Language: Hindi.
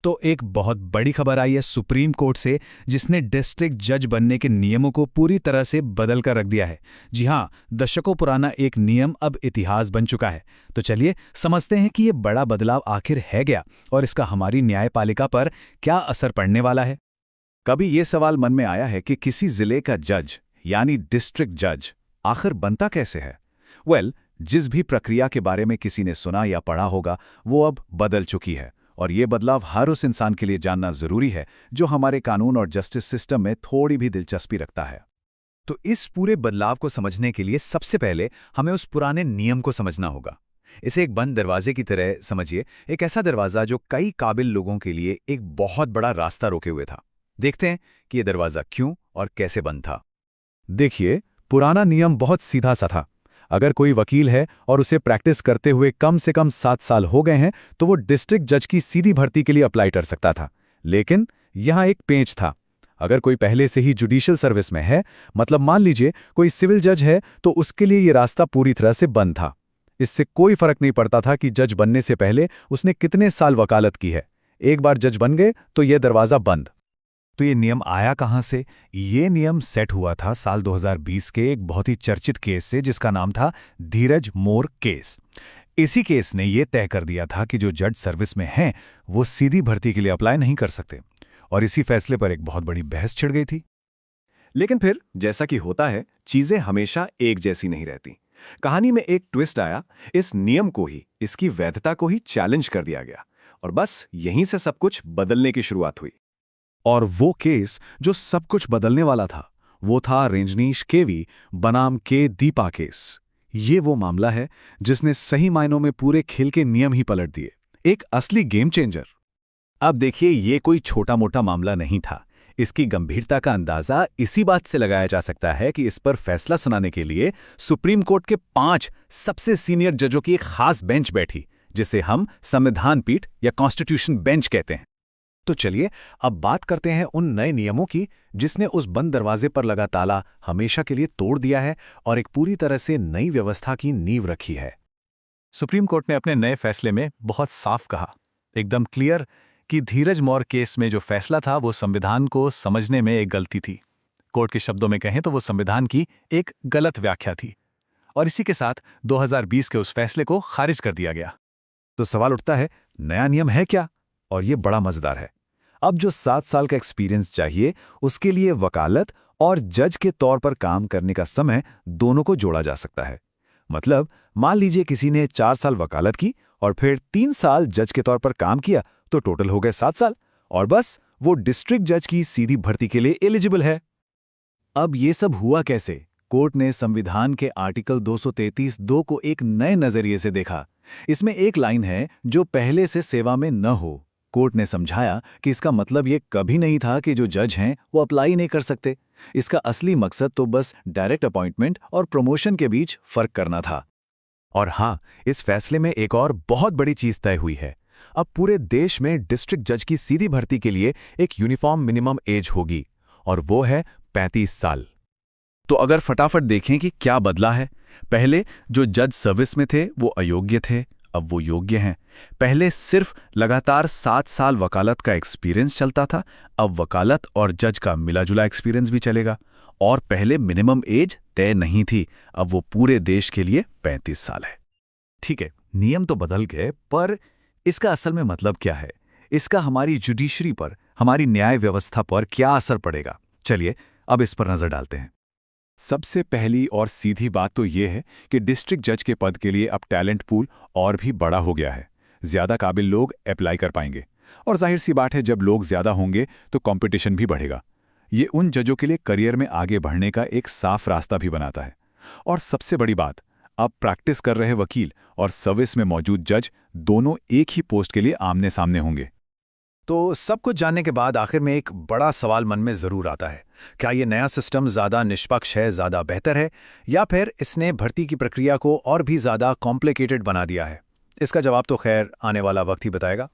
तो एक बहुत बड़ी खबर आई है सुप्रीम कोर्ट से, जिसने डिस्ट्रिक्ट जज बनने के नियमों को पूरी तरह से बदल कर रख दिया है। जी हाँ, दशकों पुराना एक नियम अब इतिहास बन चुका है। तो चलिए समझते हैं कि ये बड़ा बदलाव आखिर है क्या और इसका हमारी न्यायपालिका पर क्या असर पड़ने वाला है। कभी ये सवाल मन में आया है कि किसी जिले का जज यानी डिस्ट्रिक्ट जज आखिर बनता कैसे है? जिस भी प्रक्रिया के बारे में किसी ने सुना या पढ़ा होगा वो अब बदल चुकी है, और ये बदलाव हर उस इंसान के लिए जानना जरूरी है जो हमारे कानून और जस्टिस सिस्टम में थोड़ी भी दिलचस्पी रखता है। तो इस पूरे बदलाव को समझने के लिए सबसे पहले हमें उस पुराने नियम को समझना होगा। इसे एक बंद दरवाजे की तरह समझिए, एक ऐसा दरवाजा जो कई काबिल लोगों के लिए एक बहुत बड़ा रास्ता रोके हुए था। देखते हैं कि यह दरवाजा क्यों और कैसे बंद था। देखिए, पुराना नियम बहुत सीधा सा था। अगर कोई वकील है और उसे प्रैक्टिस करते हुए कम से कम 7 साल हो गए हैं तो वो डिस्ट्रिक्ट जज की सीधी भर्ती के लिए अप्लाई कर सकता था। लेकिन यहाँ एक पेंच था। अगर कोई पहले से ही जुडिशियल सर्विस में है, मतलब मान लीजिए कोई सिविल जज है, तो उसके लिए ये रास्ता पूरी तरह से बंद था। इससे कोई फर्क नहीं पड़ता था कि जज बनने से पहले उसने कितने साल वकालत की है। एक बार जज बन गए तो यह दरवाज़ा बंद। तो ये नियम आया कहाँ से? ये नियम सेट हुआ था साल 2020 के एक बहुत ही चर्चित केस से, जिसका नाम था धीरज मोर केस। इसी केस ने ये तय कर दिया था कि जो जज सर्विस में हैं वो सीधी भर्ती के लिए अप्लाई नहीं कर सकते, और इसी फैसले पर एक बहुत बड़ी बहस छिड़ गई थी। लेकिन फिर जैसा कि होता है, चीजें हमेशा एक जैसी नहीं रहती। कहानी में एक ट्विस्ट आया। इस नियम को ही, इसकी वैधता को ही चैलेंज कर दिया गया, और बस यहीं से सब कुछ बदलने की शुरुआत हुई। और वो केस जो सब कुछ बदलने वाला था वो था रंजनीश केवी बनाम के दीपा केस। ये वो मामला है जिसने सही मायनों में पूरे खेल के नियम ही पलट दिए। एक असली गेम चेंजर। अब देखिए, ये कोई छोटा मोटा मामला नहीं था। इसकी गंभीरता का अंदाजा इसी बात से लगाया जा सकता है कि इस पर फैसला सुनाने के लिए सुप्रीम कोर्ट के 5 सबसे सीनियर जजों की एक खास बेंच बैठी, जिसे हम संविधान पीठ या कॉन्स्टिट्यूशन बेंच कहते हैं। तो चलिए अब बात करते हैं उन नए नियमों की जिसने उस बंद दरवाजे पर लगा ताला हमेशा के लिए तोड़ दिया है और एक पूरी तरह से नई व्यवस्था की नींव रखी है। सुप्रीम कोर्ट ने अपने नए फैसले में बहुत साफ कहा, एकदम क्लियर, कि धीरज मौर्य केस में जो फैसला था वो संविधान को समझने में एक गलती थी। कोर्ट के शब्दों में कहें तो वो संविधान की एक गलत व्याख्या थी, और इसी के साथ 2020 के उस फैसले को खारिज कर दिया गया। तो सवाल उठता है, नया नियम है क्या? और ये बड़ा मजेदार है। अब जो 7 साल का एक्सपीरियंस चाहिए, उसके लिए वकालत और जज के तौर पर काम करने का समय दोनों को जोड़ा जा सकता है। मतलब मान लीजिए किसी ने 4 साल वकालत की और फिर 3 साल जज के तौर पर काम किया, तो टोटल हो गए 7 साल, और बस वो डिस्ट्रिक्ट जज की सीधी भर्ती के लिए एलिजिबल है। अब ये सब हुआ कैसे? कोर्ट ने संविधान के आर्टिकल 233(2) को एक नए नजरिए से देखा। इसमें एक लाइन है, जो पहले से सेवा में न हो। कोर्ट ने समझाया कि इसका मतलब ये कभी नहीं था कि जो जज हैं वो अप्लाई नहीं कर सकते। इसका असली मकसद तो बस डायरेक्ट अपॉइंटमेंट और प्रमोशन के बीच फर्क करना था। और हाँ, इस फैसले में एक और बहुत बड़ी चीज तय हुई है। अब पूरे देश में डिस्ट्रिक्ट जज की सीधी भर्ती के लिए एक यूनिफॉर्म मिनिमम एज होगी, और वो है 35 साल। तो अगर फटाफट देखें कि क्या बदला है। पहले जो जज सर्विस में थे वो अयोग्य थे, अब वो योग्य हैं। पहले सिर्फ लगातार 7 साल वकालत का एक्सपीरियंस चलता था, अब वकालत और जज का मिलाजुला एक्सपीरियंस भी चलेगा। और पहले मिनिमम एज तय नहीं थी, अब वो पूरे देश के लिए 35 साल है। ठीक है, नियम तो बदल गए, पर इसका असल में मतलब क्या है? इसका हमारी जुडिशरी पर, हमारी न्याय व्यवस्था पर क्या असर पड़ेगा? चलिए अब इस पर नजर डालते हैं। सबसे पहली और सीधी बात तो ये है कि डिस्ट्रिक्ट जज के पद के लिए अब टैलेंट पूल और भी बड़ा हो गया है। ज़्यादा काबिल लोग अप्लाई कर पाएंगे, और जाहिर सी बात है, जब लोग ज़्यादा होंगे तो कंपटीशन भी बढ़ेगा। ये उन जजों के लिए करियर में आगे बढ़ने का एक साफ रास्ता भी बनाता है। और सबसे बड़ी बात, अब प्रैक्टिस कर रहे वकील और सर्विस में मौजूद जज दोनों एक ही पोस्ट के लिए आमने सामने होंगे। तो सब कुछ जानने के बाद आखिर में एक बड़ा सवाल मन में जरूर आता है, क्या ये नया सिस्टम ज़्यादा निष्पक्ष है, ज़्यादा बेहतर है, या फिर इसने भर्ती की प्रक्रिया को और भी ज़्यादा कॉम्प्लिकेटेड बना दिया है? इसका जवाब तो खैर आने वाला वक्त ही बताएगा।